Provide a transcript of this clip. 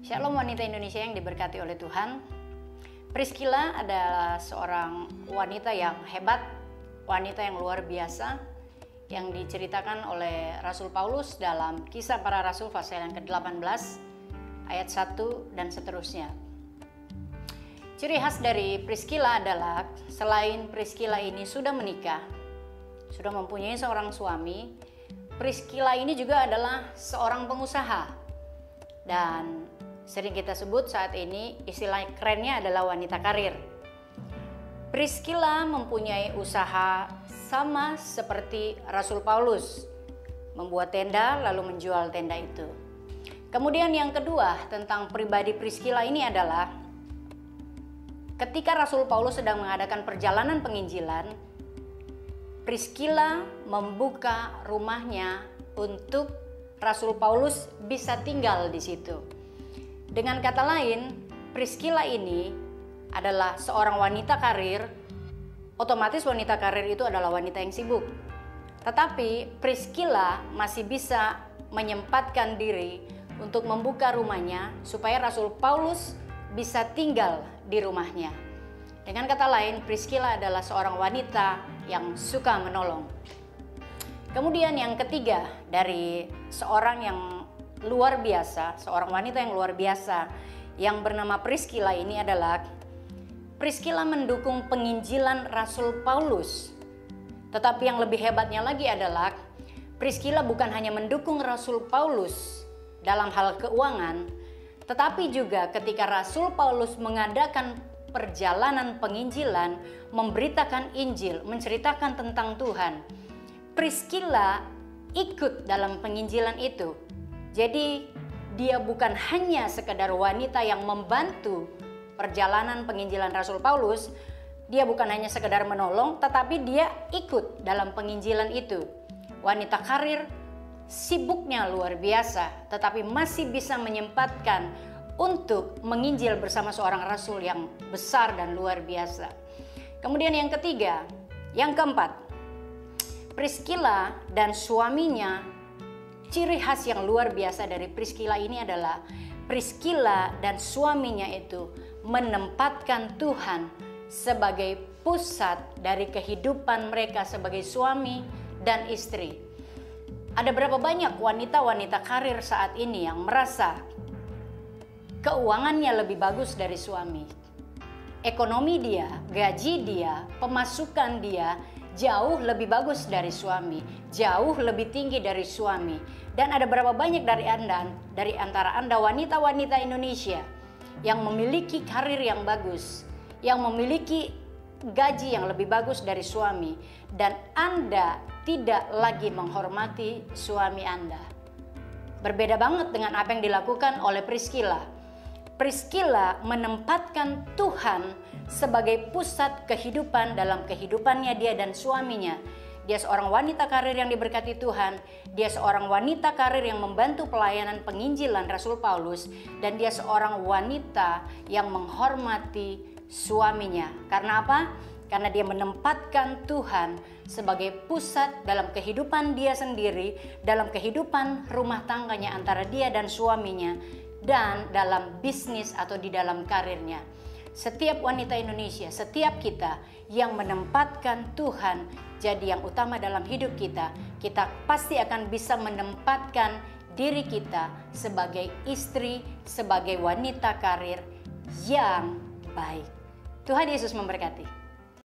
Shalom wanita Indonesia yang diberkati oleh Tuhan. Priscilla adalah seorang wanita yang hebat, wanita yang luar biasa, yang diceritakan oleh Rasul Paulus dalam Kisah Para Rasul pasal yang ke-18 ayat 1 dan seterusnya. Ciri khas dari Priscilla adalah selain Priscilla ini sudah menikah, sudah mempunyai seorang suami, Priscilla ini juga adalah seorang pengusaha. Dan sering kita sebut saat ini istilah kerennya adalah wanita karir. Priscilla mempunyai usaha sama seperti Rasul Paulus, membuat tenda lalu menjual tenda itu. Kemudian yang kedua tentang pribadi Priscilla ini adalah ketika Rasul Paulus sedang mengadakan perjalanan penginjilan, Priscilla membuka rumahnya untuk Rasul Paulus bisa tinggal di situ. Dengan kata lain, Priscilla ini adalah seorang wanita karir. Otomatis wanita karir itu adalah wanita yang sibuk. Tetapi Priscilla masih bisa menyempatkan diri untuk membuka rumahnya supaya Rasul Paulus bisa tinggal di rumahnya. Dengan kata lain, Priscilla adalah seorang wanita yang suka menolong. Kemudian yang ketiga dari seorang yang luar biasa, seorang wanita yang luar biasa yang bernama Priscilla ini adalah Priscilla mendukung penginjilan Rasul Paulus. Tetapi yang lebih hebatnya lagi adalah Priscilla bukan hanya mendukung Rasul Paulus dalam hal keuangan, tetapi juga ketika Rasul Paulus mengadakan perjalanan penginjilan, memberitakan Injil, menceritakan tentang Tuhan, Priscilla ikut dalam penginjilan itu. Jadi dia bukan hanya sekedar wanita yang membantu perjalanan penginjilan Rasul Paulus, dia bukan hanya sekedar menolong, tetapi dia ikut dalam penginjilan itu. Wanita karir, sibuknya luar biasa, tetapi masih bisa menyempatkan untuk menginjil bersama seorang rasul yang besar dan luar biasa. Kemudian yang ketiga, yang keempat, Priscilla dan suaminya. Ciri khas yang luar biasa dari Priscilla ini adalah Priscilla dan suaminya itu menempatkan Tuhan sebagai pusat dari kehidupan mereka sebagai suami dan istri. Ada berapa banyak wanita-wanita karir saat ini yang merasa keuangannya lebih bagus dari suami. Ekonomi dia, gaji dia, pemasukan dia jauh lebih bagus dari suami, jauh lebih tinggi dari suami. Dan ada berapa banyak dari antara Anda wanita-wanita Indonesia yang memiliki karir yang bagus, yang memiliki gaji yang lebih bagus dari suami, dan Anda tidak lagi menghormati suami Anda. Berbeda banget dengan apa yang dilakukan oleh Priscilla. Priscilla menempatkan Tuhan sebagai pusat kehidupan dalam kehidupannya dia dan suaminya. Dia seorang wanita karir yang diberkati Tuhan. Dia seorang wanita karir yang membantu pelayanan penginjilan Rasul Paulus. Dan dia seorang wanita yang menghormati suaminya. Karena apa? Karena dia menempatkan Tuhan sebagai pusat dalam kehidupan dia sendiri, dalam kehidupan rumah tangganya antara dia dan suaminya, dan dalam bisnis atau di dalam karirnya. Setiap wanita Indonesia, setiap kita yang menempatkan Tuhan jadi yang utama dalam hidup kita, kita pasti akan bisa menempatkan diri kita sebagai istri, sebagai wanita karir yang baik. Tuhan Yesus memberkati.